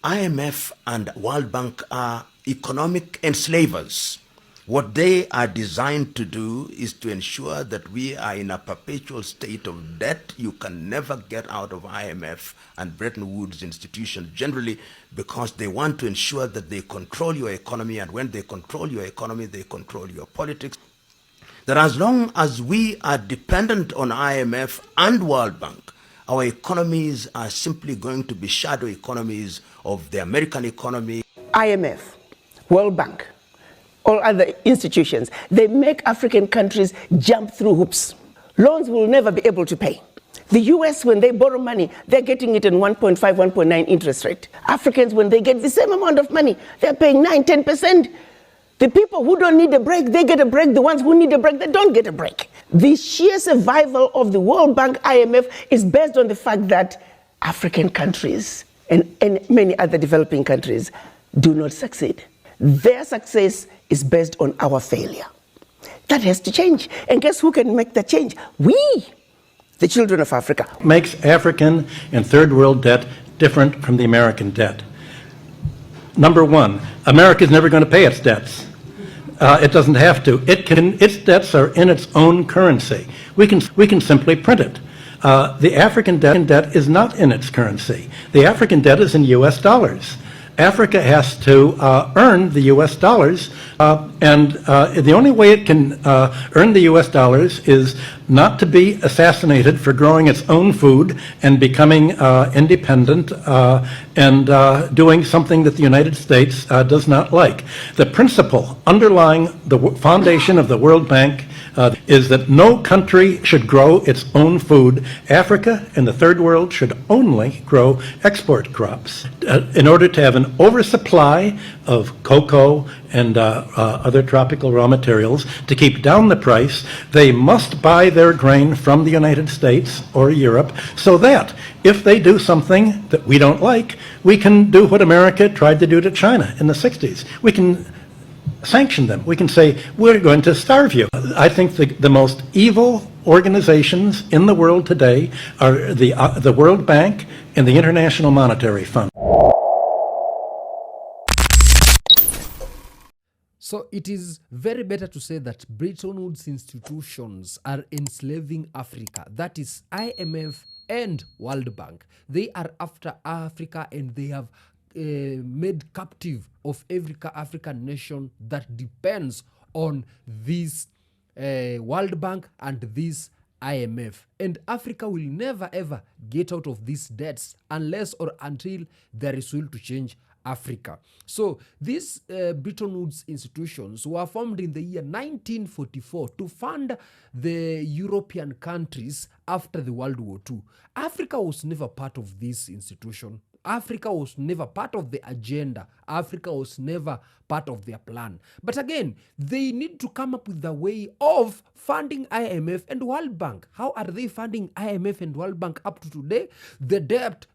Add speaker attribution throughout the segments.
Speaker 1: IMF and World Bank are economic enslavers. What they are designed to do is to ensure that we are in a perpetual state of debt. You can never get out of IMF and Bretton Woods institutions generally, because they want to ensure that they control your economy, and when they control your economy, they control your politics. That as long as we are dependent on IMF and World Bank, our economies are simply going to be shadow economies of the American economy.
Speaker 2: IMF, World Bank, all other institutions, they make African countries jump through hoops. Loans will never be able to pay. The US, when they borrow money, they're getting it in 1.5, 1.9 interest rate. Africans, when they get the same amount of money, they're paying 9, 10%. The people who don't need a break, they get a break. The ones who need a break, they don't get a break. The sheer survival of the World Bank, IMF, is based on the fact that African countries and many other developing countries do not succeed. Their success is based on our failure. That has to change. And guess who can make that change? We, the children of Africa.
Speaker 3: Makes African and third world debt different from the American debt. Number one, America is never going to pay its debts. It doesn't have to. Its debts are in its own currency. We can simply print it. The African debt is not in its currency. The African debt is in US dollars. Africa has to earn the US dollars, and the only way it can earn the US dollars is not to be assassinated for growing its own food and becoming independent and doing something that the United States does not like. The principle underlying the foundation of the World Bank is that no country should grow its own food. Africa and the third world should only grow export crops. In order to have an oversupply of cocoa and other tropical raw materials, to keep down the price, they must buy their grain from the United States or Europe, so that if they do something that we don't like, we can do what America tried to do to China in the 60s. We can sanction them. We can say, we're going to starve you. I think the most evil organizations in the world today are the World Bank and the International Monetary Fund.
Speaker 4: So it is very better to say that Bretton Woods institutions are enslaving Africa. That is IMF and World Bank. They are after Africa, and they have made captive of every African nation that depends on this World Bank and this IMF. And Africa will never ever get out of these debts unless or until there is will to change Africa. So these Bretton Woods institutions were formed in the year 1944 to fund the European countries after the World War II. Africa was never part of this institution. Africa was never part of the agenda. Africa was never part of their plan. But again, they need to come up with a way of funding IMF and World Bank. How are they funding IMF and World Bank up to today? The debt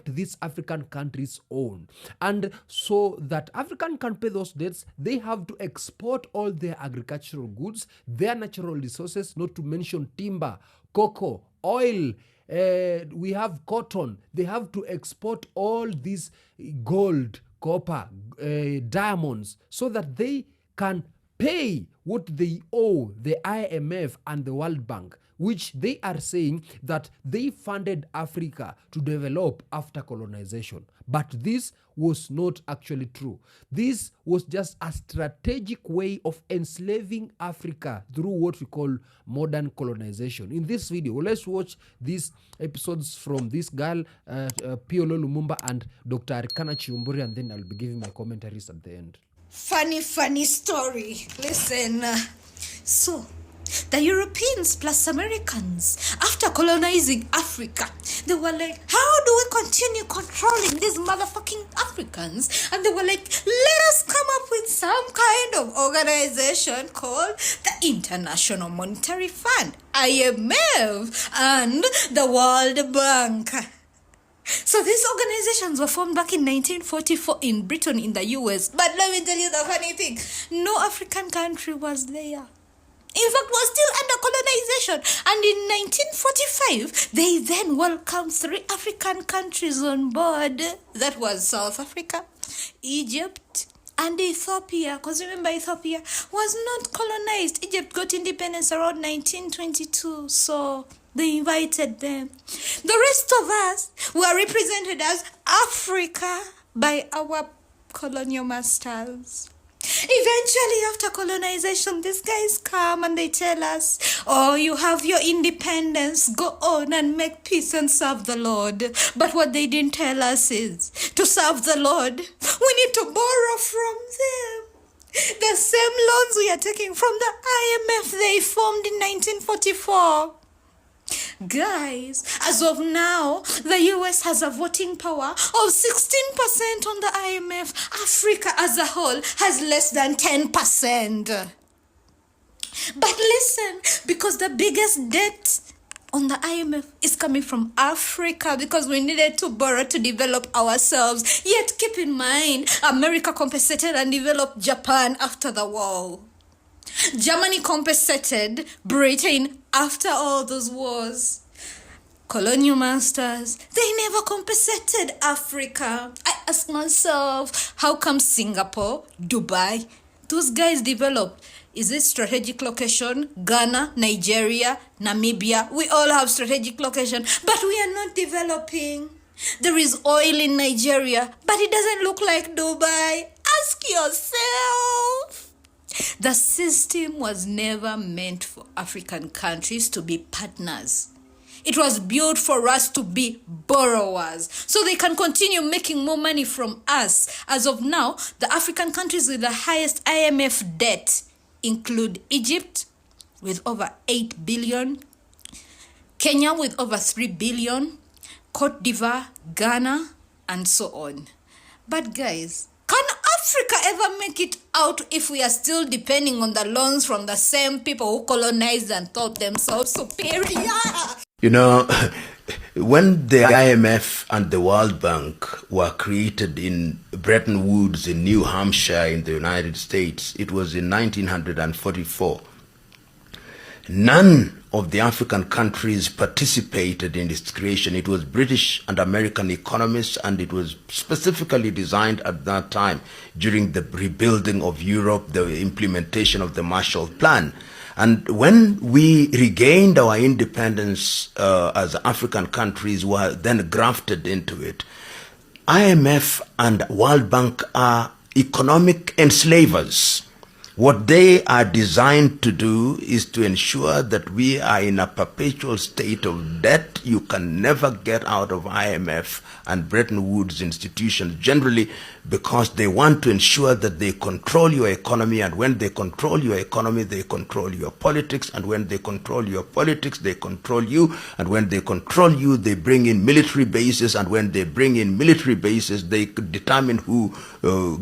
Speaker 4: these African countries own. And so that African can pay those debts, they have to export all their agricultural goods, their natural resources, not to mention timber, cocoa, oil, we have cotton. They have to export all these gold, copper, diamonds, so that they can pay what they owe the IMF and the World Bank, which they are saying that they funded Africa to develop after colonization. But this was not actually true. This was just a strategic way of enslaving Africa through what we call modern colonization. In this video, let's watch these episodes from this girl, Piolo Lumumba and Dr. Arikana Chiumburi, and then I'll be giving my commentaries at the end.
Speaker 5: Funny story. Listen. So, the Europeans plus Americans, after colonizing Africa, they were like, how do we continue controlling these motherfucking Africans? And they were like, let us come up with some kind of organization called the International Monetary Fund, IMF, and the World Bank. So these organizations were formed back in 1944 in Britain, in the US. But let me tell you the funny thing. No African country was there. In fact, was still under colonization. And in 1945, they then welcomed 3 African countries on board. That was South Africa, Egypt, and Ethiopia. Because remember, Ethiopia was not colonized. Egypt got independence around 1922. So they invited them. The rest of us were represented as Africa by our colonial masters. Eventually, after colonization, these guys come and they tell us, oh, you have your independence, go on and make peace and serve the Lord. But what they didn't tell us is, to serve the Lord, we need to borrow from them. The same loans we are taking from the IMF they formed in 1944. Guys, as of now, the US has a voting power of 16% on the IMF. Africa as a whole has less than 10%. But listen, because the biggest debt on the IMF is coming from Africa because we needed to borrow to develop ourselves. Yet keep in mind, America compensated and developed Japan after the war. Germany compensated Britain after all those wars. Colonial masters, they never compensated Africa. I ask myself, how come Singapore, Dubai, those guys developed? Is it strategic location? Ghana, Nigeria, Namibia, we all have strategic location, but we are not developing. There is oil in Nigeria, but it doesn't look like Dubai. Ask yourself. The system was never meant for African countries to be partners. It was built for us to be borrowers, so they can continue making more money from us. As of now, the African countries with the highest IMF debt include Egypt with over 8 billion, Kenya with over 3 billion, Cote d'Ivoire, Ghana, and so on. But guys, can Africa ever make it out if we are still depending on the loans from the same people who colonized and thought themselves superior?
Speaker 1: You know, when the IMF and the World Bank were created in Bretton Woods in New Hampshire in the United States, it was in 1944. None of the African countries participated in its creation. It was British and American economists, and it was specifically designed at that time during the rebuilding of Europe, the implementation of the Marshall Plan. And when we regained our independence as African countries, were then grafted into it. IMF and World Bank are economic enslavers. What they are designed to do is to ensure that we are in a perpetual state of debt. You can never get out of IMF and Bretton Woods institutions, generally because they want to ensure that they control your economy, and when they control your economy, they control your politics, and when they control your politics, they control you, and when they control you, they bring in military bases, and when they bring in military bases, they determine who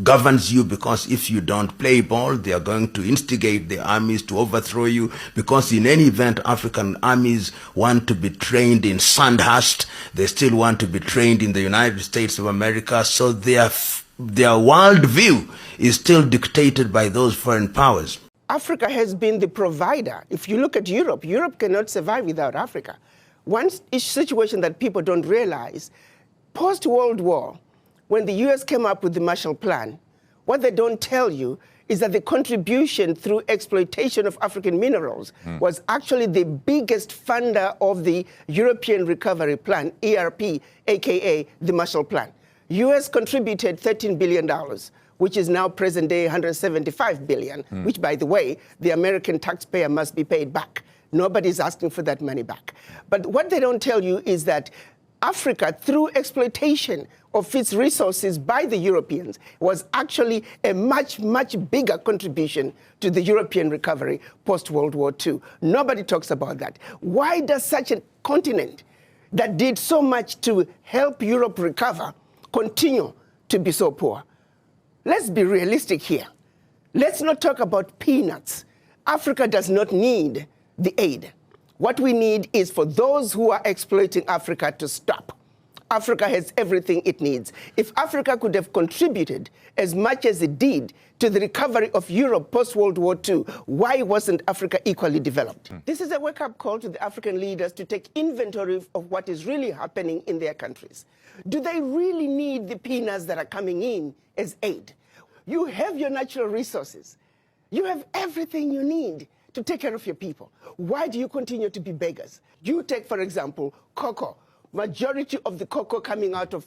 Speaker 1: governs you, because if you don't play ball, they are going to instigate the armies to overthrow you, because in any event, African armies want to be trained in Sandhurst, they still want to be trained in the United States of America, so their world view is still dictated by those foreign powers.
Speaker 2: Africa has been the provider. If you look at Europe, Europe cannot survive without Africa. One situation that people don't realize, post-World War, when the US came up with the Marshall Plan, what they don't tell you is that the contribution through exploitation of African minerals was actually the biggest funder of the European Recovery Plan, ERP, aka the Marshall Plan. US contributed $13 billion, which is now present day $175 billion, which, by the way, the American taxpayer must be paid back. Nobody's asking for that money back. But what they don't tell you is that Africa, through exploitation of its resources by the Europeans, was actually a much, much bigger contribution to the European recovery post-World War II. Nobody talks about that. Why does such a continent that did so much to help Europe recover continue to be so poor? Let's be realistic here. Let's not talk about peanuts. Africa does not need the aid. What we need is for those who are exploiting Africa to stop. Africa has everything it needs. If Africa could have contributed as much as it did to the recovery of Europe post-World War II, why wasn't Africa equally developed? This is a wake-up call to the African leaders to take inventory of what is really happening in their countries. Do they really need the peanuts that are coming in as aid? You have your natural resources. You have everything you need to take care of your people. Why do you continue to be beggars? You take, for example, cocoa. Majority of the cocoa coming out of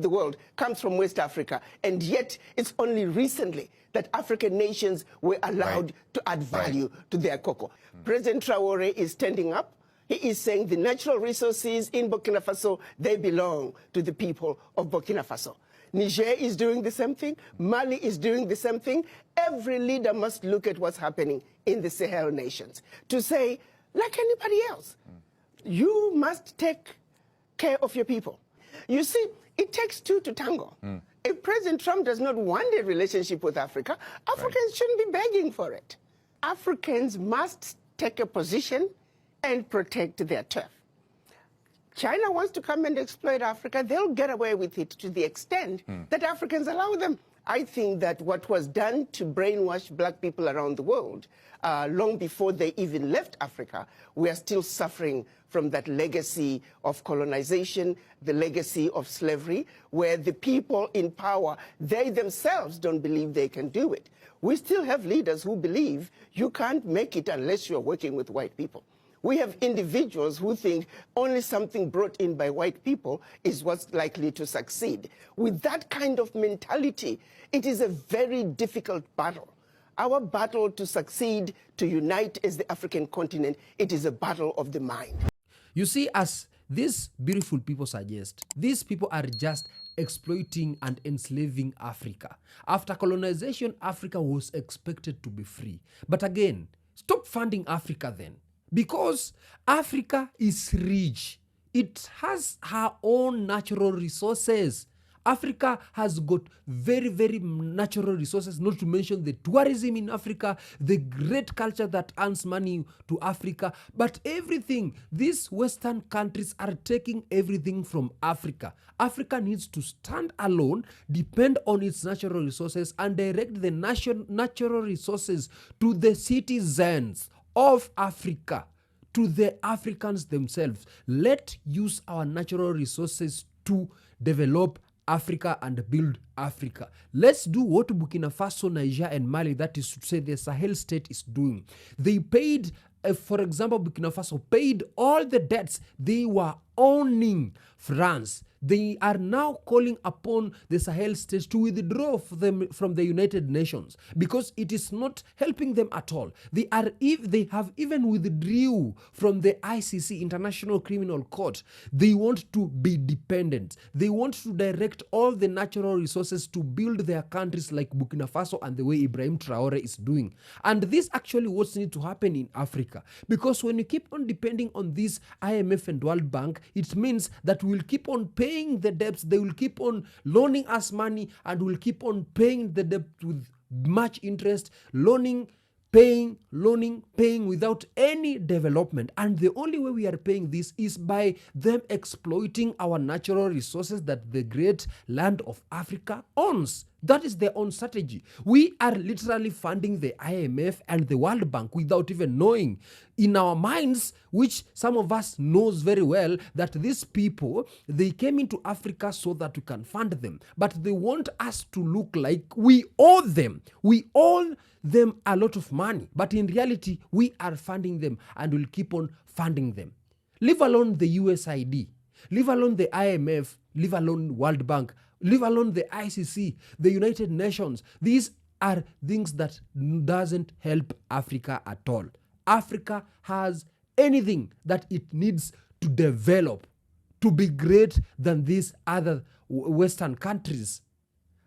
Speaker 2: the world comes from West Africa, and yet it's only recently that African nations were allowed to add value to their cocoa. President Traore is standing up. He is saying the natural resources in Burkina Faso, they belong to the people of Burkina Faso. Niger is doing the same thing. Mali is doing the same thing. Every leader must look at what's happening in the Sahel nations to say, like anybody else, you must take care of your people. You see, it takes two to tango. If President Trump does not want a relationship with Africa, Africans shouldn't be begging for it. Africans must take a position and protect their turf. China wants to come and exploit Africa, they'll get away with it to the extent that Africans allow them. I think that what was done to brainwash black people around the world, long before they even left Africa, we are still suffering from that legacy of colonization, the legacy of slavery, where the people in power, they themselves don't believe they can do it. We still have leaders who believe you can't make it unless you're working with white people. We have individuals who think only something brought in by white people is what's likely to succeed. With that kind of mentality, it is a very difficult battle. Our battle to succeed, to unite as the African continent, it is a battle of the mind.
Speaker 4: You see, as these beautiful people suggest, these people are just exploiting and enslaving Africa. After colonization, Africa was expected to be free. But again, stop funding Africa then. Because Africa is rich. It has her own natural resources. Africa has got very, very natural resources, not to mention the tourism in Africa, the great culture that earns money to Africa. But everything, these Western countries are taking everything from Africa. Africa needs to stand alone, depend on its natural resources, and direct the natural resources to the citizens of Africa, to the Africans themselves. Let's use our natural resources to develop Africa and build Africa. Let's do what Burkina Faso, Niger, and Mali, that is to say the Sahel state, is doing. They paid, for example, Burkina Faso paid all the debts they were owning France. They are now calling upon the Sahel states to withdraw them from the United Nations because it is not helping them at all. They have even withdrew from the ICC, International Criminal Court. They want to be dependent. They want to direct all the natural resources to build their countries like Burkina Faso and the way Ibrahim Traore is doing. And this actually what needs to happen in Africa, because when you keep on depending on this IMF and World Bank, it means that we'll keep on paying the debts. They will keep on loaning us money and we'll keep on paying the debt with much interest, paying without any development. And the only way we are paying this is by them exploiting our natural resources that the great land of Africa owns. That is their own strategy. We are literally funding the IMF and the World Bank without even knowing in our minds, which some of us knows very well, that these people, they came into Africa so that we can fund them. But they want us to look like we owe them. We owe them a lot of money. But in reality, we are funding them and will keep on funding them. Leave alone the USAID. Leave alone the IMF. Leave alone World Bank. Leave alone the ICC, the United Nations. These are things that doesn't help Africa at all. Africa has anything that it needs to develop to be great than these other Western countries.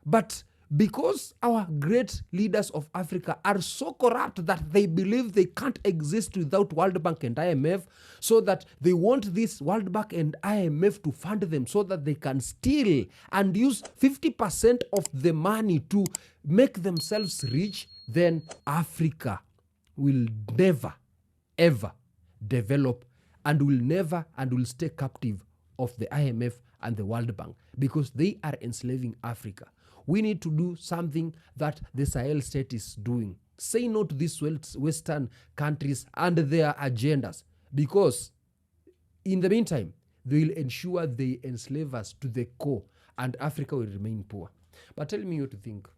Speaker 4: But because our great leaders of Africa are so corrupt that they believe they can't exist without World Bank and IMF, so that they want this World Bank and IMF to fund them so that they can steal and use 50% of the money to make themselves rich, then Africa will never, ever develop and will never and will stay captive of the IMF and the World Bank because they are enslaving Africa. We need to do something that the Sahel state is doing. Say no to these Western countries and their agendas because in the meantime, they will ensure they enslave us to the core and Africa will remain poor. But tell me what you think.